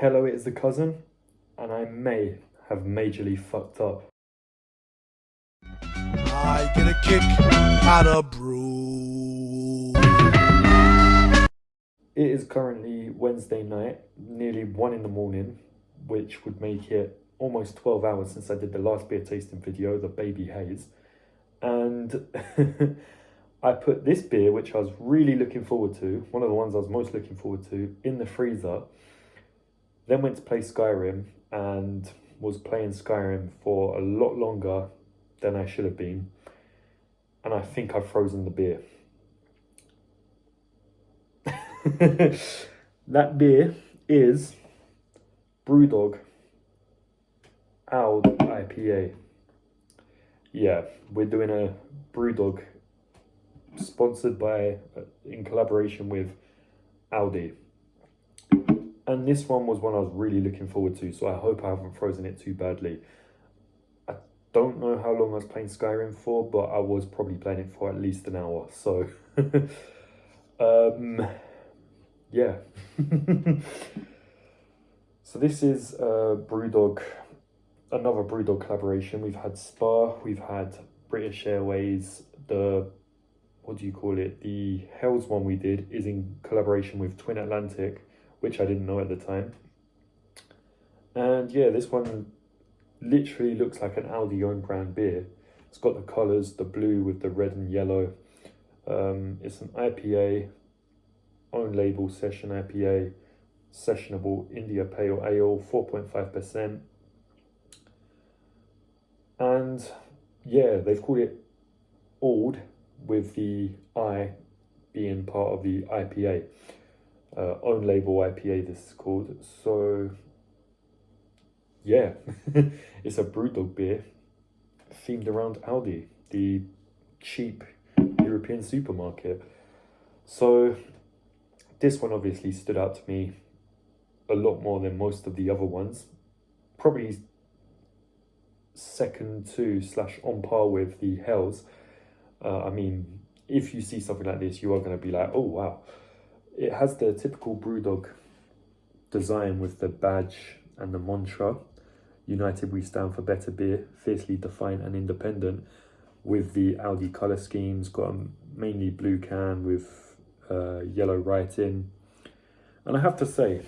Hello, it is the cousin, and I may have majorly fucked up. I get a kick out of brew. It is currently Wednesday night, nearly 1 in the morning, which would make it almost 12 hours since I did the last beer tasting video, the Baby Haze. And I put this beer, which I was really looking forward to, one of the ones I was most looking forward to, in the freezer. Then went to play Skyrim and was playing Skyrim for a lot longer than I should have been. And I think I've frozen the beer. That beer is BREWDOG ALD IPA. Yeah, we're doing a BREWDOG sponsored by, in collaboration with Aldi. And this one was one I was really looking forward to, so I hope I haven't frozen it too badly. I don't know how long I was playing Skyrim for, but I was probably playing it for at least an hour, so... yeah. So this is BREWDOG, another BREWDOG collaboration. We've had Spa, we've had British Airways, the... what do you call it? The Hells one we did is in collaboration with Twin Atlantic, which I didn't know at the time. And yeah, this one literally looks like an Aldi own brand beer. It's got the colours, the blue with the red and yellow. It's an IPA, own label session IPA, sessionable India Pale Ale, 4.5%. And yeah, they've called it ALD, with the I being part of the IPA. Own label IPA this is called. So yeah, it's a BREWDOG beer themed around Aldi, the cheap European supermarket. So this one obviously stood out to me a lot more than most of the other ones. Probably second to / on par with the Hells. I mean, if you see something like this, you are going to be like, oh wow. It has the typical BREWDOG design with the badge and the mantra. United we stand for better beer, fiercely defiant and independent, with the Aldi colour schemes. Got a mainly blue can with yellow writing. And I have to say,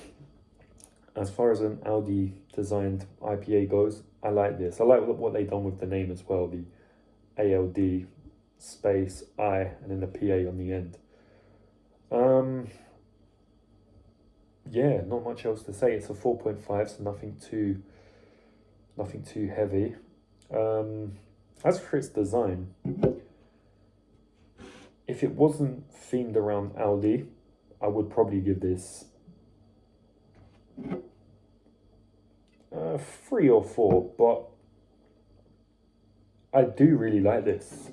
as far as an Aldi designed IPA goes, I like this. I like what they've done with the name as well, the ALD space I and then the PA on the end. Yeah, not much else to say. It's a 4.5, so nothing too heavy. As for its design, if it wasn't themed around Aldi, I would probably give this 3 or 4, but I do really like this.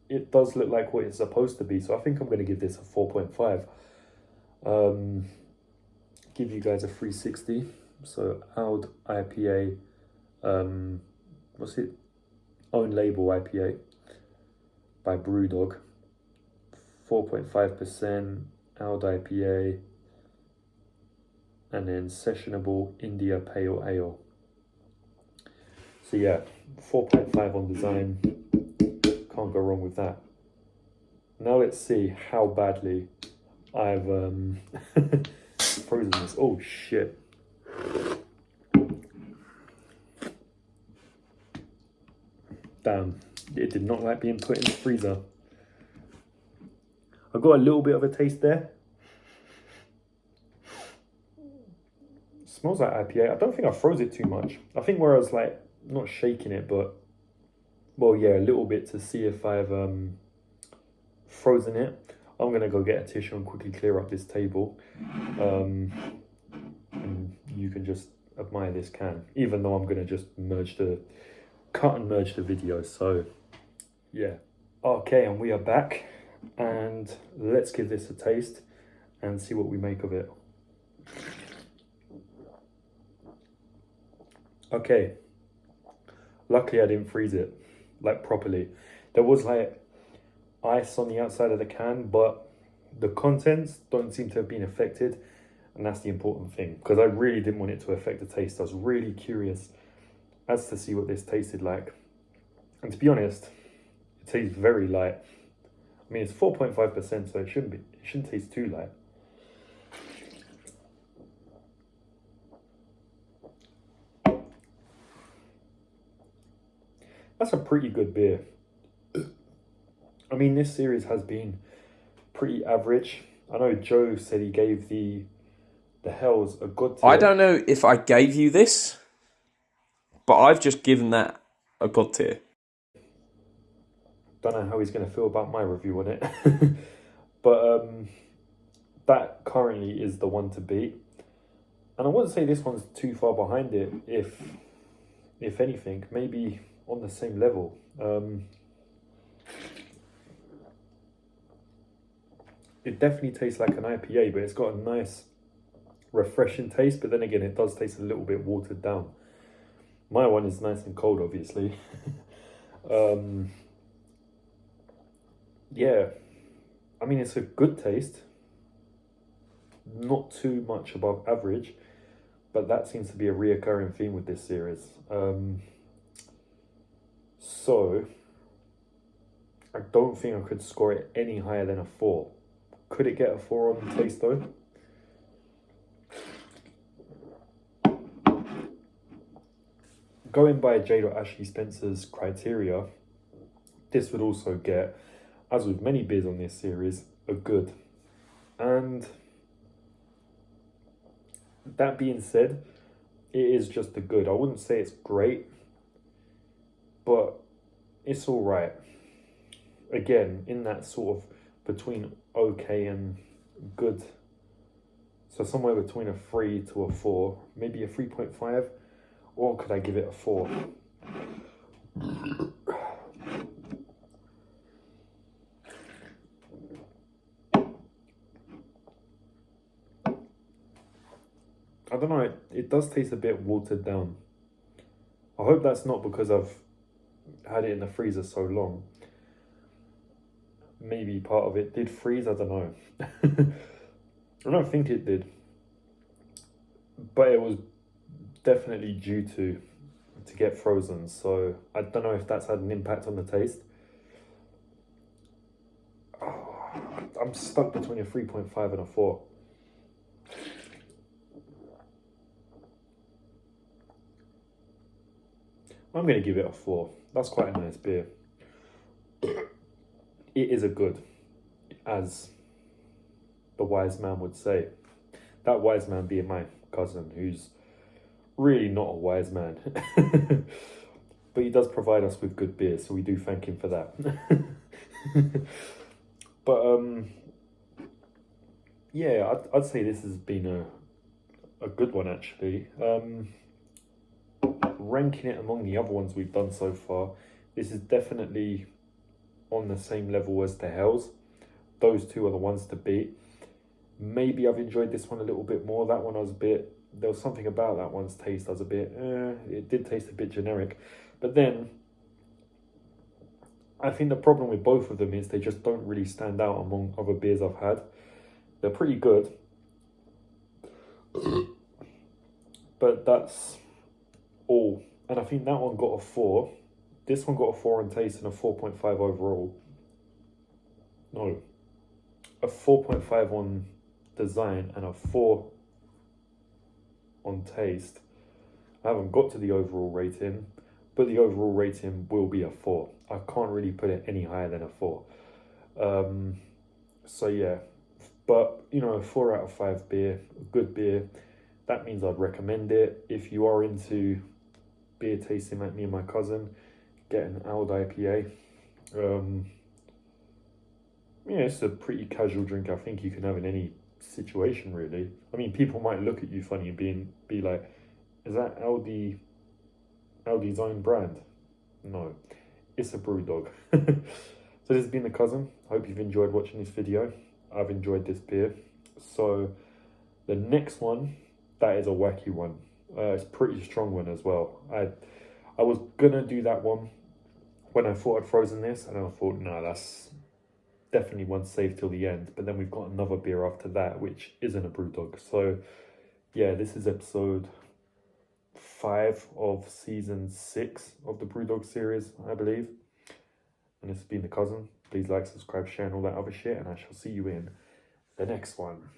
It does look like what it's supposed to be, so I think I'm going to give this a 4.5. Give you guys a 360. So ALD IPA, what's it? Own label IPA by BREWDOG, 4.5% ALD IPA, and then sessionable India Pale Ale. So yeah, 4.5 on design. Can't go wrong with that. Now let's see how badly I've frozen this. Oh shit. Damn, it did not like being put in the freezer. I got a little bit of a taste there. Smells like IPA. I don't think I froze it too much. I think where I was like, not shaking it, but well, yeah, a little bit to see if I've frozen it. I'm going to go get a tissue and quickly clear up this table. And you can just admire this can, even though I'm going to just cut and merge the video. So, yeah. Okay, and we are back. And let's give this a taste and see what we make of it. Okay. Luckily, I didn't freeze it, like, properly. There was, like, ice on the outside of the can, but the contents don't seem to have been affected. And that's the important thing, because I really didn't want it to affect the taste. I was really curious as to see what this tasted like. And to be honest, it tastes very light. I mean, it's 4.5%, so it shouldn't taste too light. That's a pretty good beer. I mean, this series has been pretty average. I know Joe said he gave the Hells a God tier. I don't know if I gave you this, but I've just given that a God tier. Don't know how he's going to feel about my review on it. But that currently is the one to beat. And I wouldn't say this one's too far behind it, if anything, maybe on the same level. It definitely tastes like an IPA, but it's got a nice refreshing taste, but then again it does taste a little bit watered down. My one is nice and cold, obviously. Yeah, I mean, it's a good taste, not too much above average, but that seems to be a reoccurring theme with this series. So I don't think I could score it any higher than a 4. Could it get a 4 on the taste though? Going by J. Ashley Spencer's criteria, this would also get, as with many beers on this series, a good. And that being said, it is just a good. I wouldn't say it's great, but it's all right. Again, in that sort of between okay and good. So somewhere between a 3 to a 4, maybe a 3.5, or could I give it a 4? I don't know, it does taste a bit watered down. I hope that's not because I've had it in the freezer so long. Maybe part of it did freeze, I don't know. I don't think it did. But it was definitely due to get frozen, so I don't know if that's had an impact on the taste. I'm stuck between a 3.5 and a 4. I'm going to give it a 4. That's quite a nice beer. It is a good, as the wise man would say. That wise man being my cousin, who's really not a wise man. But he does provide us with good beer, so we do thank him for that. But yeah, I'd say this has been a good one, actually. Ranking it among the other ones we've done so far, this is definitely on the same level as the Hells. Those two are the ones to beat. Maybe I've enjoyed this one a little bit more. That one I was a bit, there was something about that one's taste I was a bit, it did taste a bit generic. But then, I think the problem with both of them is they just don't really stand out among other beers I've had. They're pretty good. But that's all. And I think that one got a 4. This one got a 4 on taste and a 4.5 overall. No. A 4.5 on design and a 4 on taste. I haven't got to the overall rating, but the overall rating will be a 4. I can't really put it any higher than a 4. So yeah, but you know, a 4 out of 5 beer, a good beer. That means I'd recommend it. If you are into beer tasting like me and my cousin, get an ALD IPA. Yeah, it's a pretty casual drink. I think you can have in any situation, really. I mean, people might look at you funny and be like, is that Aldi's own brand? No, it's a BrewDog. So this has been The Cousin. I hope you've enjoyed watching this video. I've enjoyed this beer. So the next one, that is a wacky one. It's a pretty strong one as well. I was gonna do that one when I thought I'd frozen this, and I thought, no, definitely one saved till the end. But then we've got another beer after that, which isn't a BrewDog. So yeah, this is episode 5 of season 6 of the BrewDog series, I believe. And this has been The Cousin. Please like, subscribe, share, and all that other shit. And I shall see you in the next one.